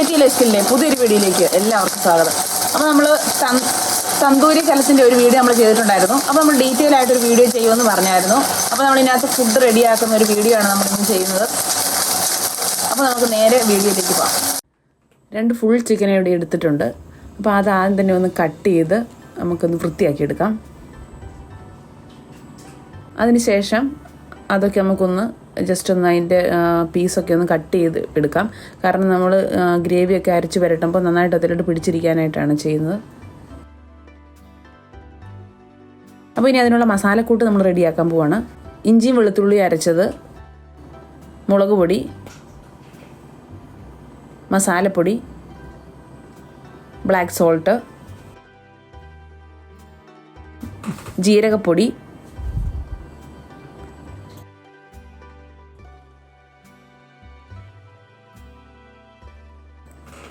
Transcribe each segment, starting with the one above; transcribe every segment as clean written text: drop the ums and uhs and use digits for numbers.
വീഡിയോയിലെ പുതിയൊരു വീഡിയോയിലേക്ക് എല്ലാവർക്കും സ്വാഗതം. അപ്പോൾ നമ്മൾ തന്തൂരി കലത്തിൻ്റെ ഒരു വീഡിയോ നമ്മൾ ചെയ്തിട്ടുണ്ടായിരുന്നു. അപ്പോൾ നമ്മൾ ഡീറ്റെയിൽ ആയിട്ടൊരു വീഡിയോ ചെയ്യുമെന്ന് പറഞ്ഞായിരുന്നു. അപ്പോൾ നമ്മൾ ഇതിനകത്ത് ഫുഡ് റെഡിയാക്കുന്ന ഒരു വീഡിയോ ആണ് നമ്മളിന്ന് ചെയ്യുന്നത്. അപ്പോൾ നമുക്ക് നേരെ വീഡിയോയിലേക്ക് പോകാം. 2 ഫുൾ ചിക്കൻ ഇവിടെ എടുത്തിട്ടുണ്ട്. അപ്പോൾ അത് ആദ്യം തന്നെ ഒന്ന് കട്ട് ചെയ്ത് നമുക്കൊന്ന് വൃത്തിയാക്കിയെടുക്കാം. അതിനുശേഷം അതൊക്കെ നമുക്കൊന്ന് ജസ്റ്റ് ഒന്ന് അതിൻ്റെ പീസൊക്കെ ഒന്ന് കട്ട് ചെയ്ത് എടുക്കാം. കാരണം നമ്മൾ ഗ്രേവിയൊക്കെ അരച്ച് വരട്ടുമ്പോൾ നന്നായിട്ട് അതിലോട്ട് പിടിച്ചിരിക്കാനായിട്ടാണ് ചെയ്യുന്നത്. അപ്പോൾ ഇനി അതിനുള്ള മസാലക്കൂട്ട് നമ്മൾ റെഡിയാക്കാൻ പോവാണ്. ഇഞ്ചിയും വെളുത്തുള്ളി അരച്ചത്, മുളക് പൊടി, മസാലപ്പൊടി, ബ്ലാക്ക് സോൾട്ട്, ജീരകപ്പൊടി,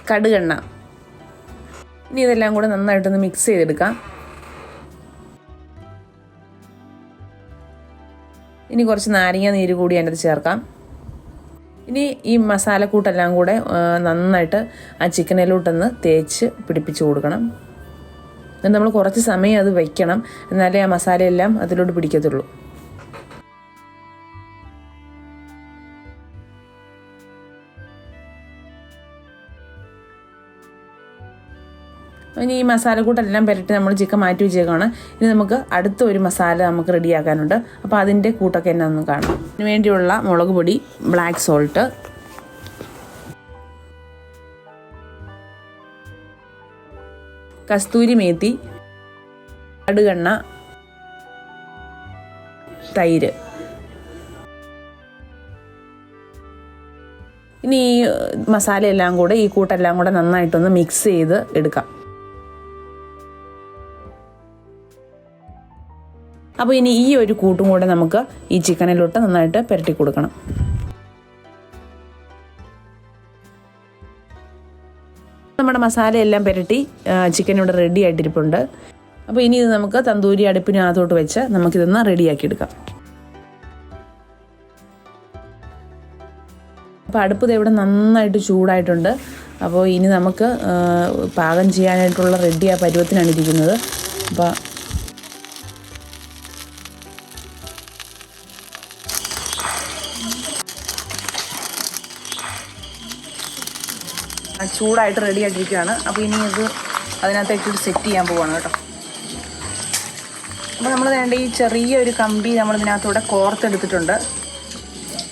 കടുകെണ്ണ. ഇനി ഇതെല്ലാം കൂടെ നന്നായിട്ടൊന്ന് മിക്സ് ചെയ്തെടുക്കാം. ഇനി കുറച്ച് നാരങ്ങ നീര് കൂടി അതിനകത്ത് ചേർക്കാം. ഇനി ഈ മസാലക്കൂട്ടെല്ലാം കൂടെ നന്നായിട്ട് ആ ചിക്കനിലോട്ടൊന്ന് തേച്ച് പിടിപ്പിച്ച് കൊടുക്കണം. എന്നിട്ട് നമ്മൾ കുറച്ച് സമയം അത് വയ്ക്കണം, എന്നാലേ ആ മസാലയെല്ലാം അതിലോട്ട് പിടിക്കത്തുള്ളൂ. ഇനി ഈ മസാലക്കൂട്ടെല്ലാം പുരട്ടി നമ്മൾ ചിക്കൻ മാറ്റി വെച്ചേക്കാണ്. ഇനി നമുക്ക് അടുത്ത ഒരു മസാല നമുക്ക് റെഡിയാക്കാനുണ്ട്. അപ്പോൾ അതിൻ്റെ കൂട്ടൊക്കെ എന്നാന്ന് കാണാം. അതിന് വേണ്ടിയുള്ള മുളക് പൊടി, ബ്ലാക്ക് സോൾട്ട്, കസ്തൂരി മേത്തി, കടുകെണ്ണ, തൈര്. ഇനി ഈ മസാലയെല്ലാം കൂടെ ഈ കൂട്ടെല്ലാം കൂടെ നന്നായിട്ടൊന്ന് മിക്സ് ചെയ്ത് എടുക്കാം. അപ്പോൾ ഇനി ഈ ഒരു കൂട്ടും കൂടെ നമുക്ക് ഈ ചിക്കനിലോട്ട് നന്നായിട്ട് പുരട്ടി കൊടുക്കണം. നമ്മുടെ മസാലയെല്ലാം പുരട്ടി ചിക്കൻ ഇവിടെ റെഡി ആയിട്ടിരിപ്പുണ്ട്. അപ്പോൾ ഇനി ഇത് നമുക്ക് തന്തൂരി അടുപ്പിനകത്തോട്ട് വെച്ച് നമുക്കിതൊന്ന് റെഡിയാക്കി എടുക്കാം. അപ്പോൾ അടുപ്പ് ഇവിടെ നന്നായിട്ട് ചൂടായിട്ടുണ്ട്. അപ്പോൾ ഇനി നമുക്ക് പാകം ചെയ്യാനായിട്ടുള്ള റെഡി ആ പരുവത്തിനാണ് ഇരിക്കുന്നത്. അപ്പോൾ ചൂടായിട്ട് റെഡി ആയിട്ടിരിക്കുകയാണ്. അപ്പോൾ ഇനി ഇത് അതിനകത്തേക്ക് സെറ്റ് ചെയ്യാൻ പോവാണ് കേട്ടോ. അപ്പോൾ നമ്മൾ വേണ്ട ഈ ചെറിയൊരു കമ്പി നമ്മൾ ഇതിനകത്തൂടെ കോർത്തെടുത്തിട്ടുണ്ട്.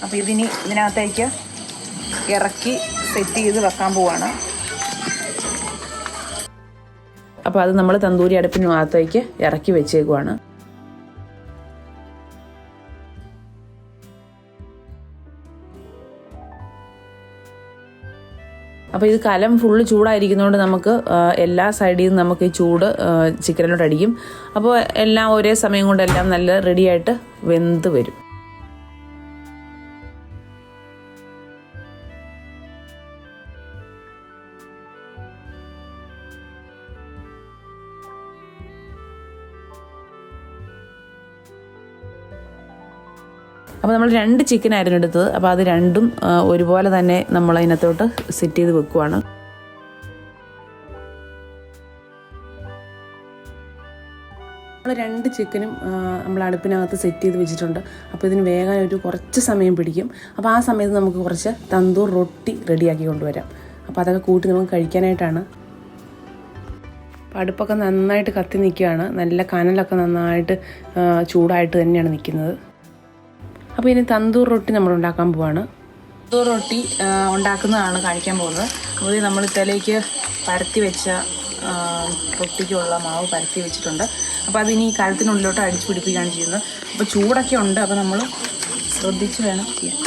അപ്പോൾ ഇതിനി ഇതിനകത്തേക്ക് ഇറക്കി സെറ്റ് ചെയ്ത് വെക്കാൻ പോവാണ്. അപ്പോൾ അത് നമ്മൾ തന്തൂരി അടുപ്പിനകത്തേക്ക് ഇറക്കി വെച്ചേക്കുവാണ്. അപ്പോൾ ഇത് കലം ഫുള്ള് ചൂടായിരിക്കുന്നതുകൊണ്ട് നമുക്ക് എല്ലാ സൈഡിൽ നിന്ന് നമുക്ക് ഈ ചൂട് ചിക്കനിലോട്ട് അടിക്കും. അപ്പോൾ എല്ലാം ഒരേ സമയം കൊണ്ടെല്ലാം നല്ല റെഡിയായിട്ട് വെന്ത് വരും. അപ്പോൾ നമ്മൾ 2 ചിക്കനായിരുന്നു എടുത്തത്. അപ്പോൾ അത് രണ്ടും ഒരുപോലെ തന്നെ നമ്മൾ അതിനകത്തോട്ട് സെറ്റ് ചെയ്ത് വെക്കുവാണ്. നമ്മൾ 2 ചിക്കനും നമ്മൾ അടുപ്പിനകത്ത് സെറ്റ് ചെയ്ത് വെച്ചിട്ടുണ്ട്. അപ്പോൾ ഇതിന് വേഗം ഒരു കുറച്ച് സമയം പിടിക്കും. അപ്പോൾ ആ സമയത്ത് നമുക്ക് കുറച്ച് തന്തൂർ റൊട്ടി റെഡിയാക്കി കൊണ്ടുവരാം. അപ്പോൾ അതൊക്കെ കൂട്ടി നമുക്ക് കഴിക്കാനായിട്ടാണ്. അപ്പോൾ അടുപ്പൊക്കെ നന്നായിട്ട് കത്തി നിൽക്കുകയാണ്. നല്ല കനലൊക്കെ നന്നായിട്ട് ചൂടായിട്ട് തന്നെയാണ് നിൽക്കുന്നത്. അപ്പോൾ ഇനി തന്തൂർ റൊട്ടി നമ്മൾ ഉണ്ടാക്കാൻ പോവാണ്. തന്തൂർ റൊട്ടി ഉണ്ടാക്കുന്നതാണ് കാണിക്കാൻ പോകുന്നത്. അപ്പോൾ നമ്മൾ ഇതിലേക്ക് പരത്തി വെച്ച റൊട്ടിക്കുള്ള മാവ് പരത്തി വെച്ചിട്ടുണ്ട്. അപ്പോൾ അതിനി ഈ കലത്തിനുള്ളിലോട്ട് അടിച്ചു പിടിപ്പിക്കുകയാണ് ചെയ്യുന്നത്. അപ്പോൾ ചൂടൊക്കെ ഉണ്ട്. അപ്പോൾ നമ്മൾ ശ്രദ്ധിച്ച് വേണം ചെയ്യാൻ.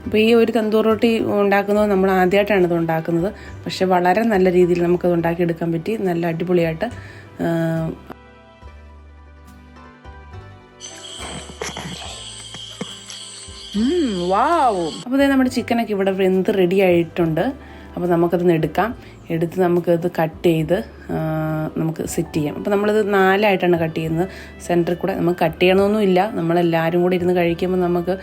അപ്പോൾ ഈ ഒരു തന്തൂർ റൊട്ടി ഉണ്ടാക്കുന്നത് നമ്മൾ ആദ്യമായിട്ടാണ് ഇത് ഉണ്ടാക്കുന്നത്. പക്ഷേ വളരെ നല്ല രീതിയിൽ നമുക്കത് ഉണ്ടാക്കിയെടുക്കാൻ പറ്റി. നല്ല അടിപൊളിയായിട്ട്. വാവ്. അപ്പോൾ നമ്മുടെ ചിക്കനൊക്കെ ഇവിടെ വെന്ത് റെഡി ആയിട്ടുണ്ട്. അപ്പോൾ നമുക്കതൊന്ന് എടുത്ത് നമുക്കത് കട്ട് ചെയ്ത് നമുക്ക് സെറ്റ് ചെയ്യാം. അപ്പോൾ നമ്മളിത് 4ആയിട്ടാണ് കട്ട് ചെയ്യുന്നത്. സെൻറ്ററിൽ കൂടെ നമുക്ക് കട്ട് ചെയ്യണമെന്നൊന്നുമില്ല, നമ്മളെല്ലാവരും കൂടി ഇരുന്ന് കഴിക്കുമ്പോൾ നമുക്ക്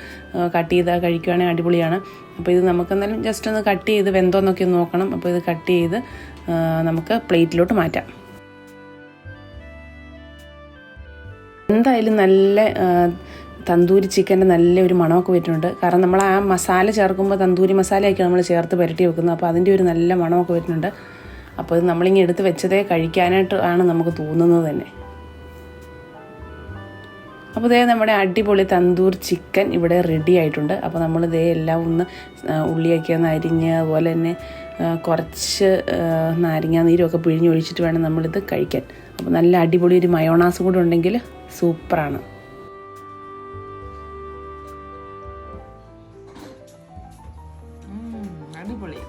കട്ട് ചെയ്താൽ കഴിക്കുകയാണെങ്കിൽ അടിപൊളിയാണ്. അപ്പോൾ ഇത് നമുക്ക് എന്നാലും ജസ്റ്റ് ഒന്ന് കട്ട് ചെയ്ത് വെന്തോന്നൊക്കെ ഒന്ന് നോക്കണം. അപ്പോൾ ഇത് കട്ട് ചെയ്ത് നമുക്ക് പ്ലേറ്റിലോട്ട് മാറ്റാം. എന്തായാലും നല്ല തന്തൂരി ചിക്കൻ്റെ നല്ലൊരു മണമൊക്കെ വരുന്നുണ്ട്. കാരണം നമ്മൾ ആ മസാല ചേർക്കുമ്പോൾ തന്തൂരി മസാലയൊക്കെ നമ്മൾ ചേർത്ത് പുരട്ടി വെക്കുന്നത്. അപ്പോൾ അതിൻ്റെ ഒരു നല്ല മണമൊക്കെ വരുന്നുണ്ട്. അപ്പോൾ ഇത് നമ്മളിങ്ങനെ എടുത്ത് വെച്ചതേ കഴിക്കാനായിട്ട് ആണ് നമുക്ക് തോന്നുന്നത് തന്നെ. അപ്പോൾ ഇതേ നമ്മുടെ അടിപൊളി തന്തൂർ ചിക്കൻ ഇവിടെ റെഡി ആയിട്ടുണ്ട്. അപ്പോൾ നമ്മൾ ഇതേ എല്ലാം ഒന്ന് ഉള്ളിയൊക്കെ ഒന്ന് അരിഞ്ഞ് അതുപോലെ തന്നെ കുറച്ച് നാരങ്ങാ നീരൊക്കെ പിഴിഞ്ഞൊഴിച്ചിട്ട് വേണം നമ്മളിത് കഴിക്കാൻ. അപ്പോൾ നല്ല അടിപൊളി ഒരു മയോണാസ് കൂടെ ഉണ്ടെങ്കിൽ സൂപ്പറാണ്. അടിപൊളി.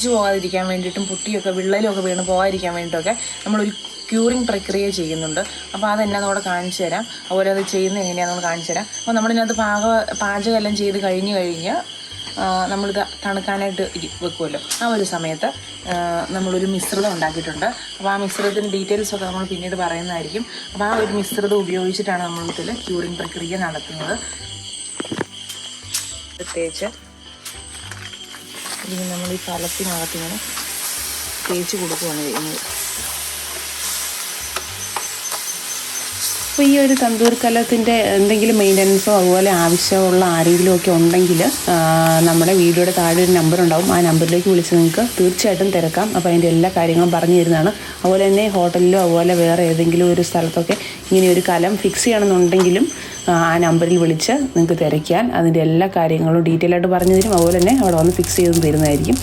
പോകാതിരിക്കാൻ വേണ്ടിയിട്ടും പൊട്ടിയൊക്കെ വിള്ളലൊക്കെ വീണ് പോകാതിരിക്കാൻ വേണ്ടിയിട്ടൊക്കെ നമ്മളൊരു ക്യൂറിങ് പ്രക്രിയ ചെയ്യുന്നുണ്ട്. അപ്പോൾ അതെന്നാന്നോടെ കാണിച്ചു തരാം. അതുപോലെ അത് ചെയ്യുന്നത് എങ്ങനെയാണെന്ന് കാണിച്ചു തരാം. അപ്പോൾ നമ്മളിതിനകത്ത് പാചകമെല്ലാം ചെയ്ത് കഴിഞ്ഞ് നമ്മളിത് തണുക്കാനായിട്ട് വെക്കുമല്ലോ. ആ ഒരു സമയത്ത് നമ്മളൊരു മിശ്രിതം ഉണ്ടാക്കിയിട്ടുണ്ട്. അപ്പോൾ ആ മിശ്രിതത്തിൻ്റെ ഡീറ്റെയിൽസൊക്കെ നമ്മൾ പിന്നീട് പറയുന്നതായിരിക്കും. അപ്പോൾ ആ ഒരു മിശ്രിതം ഉപയോഗിച്ചിട്ടാണ് നമ്മളിതിൽ ക്യൂറിങ് പ്രക്രിയ നടത്തുന്നത്. പ്രത്യേകിച്ച് ഇതിന് നമ്മൾ ഈ ഫലത്തിനകത്തിങ്ങനെ തേച്ച് കൊടുക്കുകയാണ് ചെയ്യുന്നത്. അപ്പോൾ ഈ ഒരു തന്തൂർ കലത്തിൻ്റെ എന്തെങ്കിലും മെയിൻ്റനൻസോ അതുപോലെ ആവശ്യമുള്ള ആരെങ്കിലും ഒക്കെ ഉണ്ടെങ്കിൽ നമ്മുടെ വീഡിയോയുടെ താഴെ ഒരു നമ്പർ ഉണ്ടാവും. ആ നമ്പറിലേക്ക് വിളിച്ച് നിങ്ങൾക്ക് തീർച്ചയായിട്ടും തിരക്കാം. അപ്പോൾ അതിൻ്റെ എല്ലാ കാര്യങ്ങളും പറഞ്ഞു തരുന്നതാണ്. അതുപോലെ തന്നെ ഹോട്ടലിലോ അതുപോലെ വേറെ ഏതെങ്കിലും ഒരു സ്ഥലത്തൊക്കെ ഇങ്ങനെ ഒരു കലം ഫിക്സ് ചെയ്യണമെന്നുണ്ടെങ്കിലും ആ നമ്പറിൽ വിളിച്ച് നിങ്ങൾക്ക് തിരക്കാൻ അതിൻ്റെ എല്ലാ കാര്യങ്ങളും ഡീറ്റെയിൽ ആയിട്ട് പറഞ്ഞു തരും. അതുപോലെ തന്നെ അവിടെ വന്ന് ഫിക്സ് ചെയ്ത് തരുന്നതായിരിക്കും.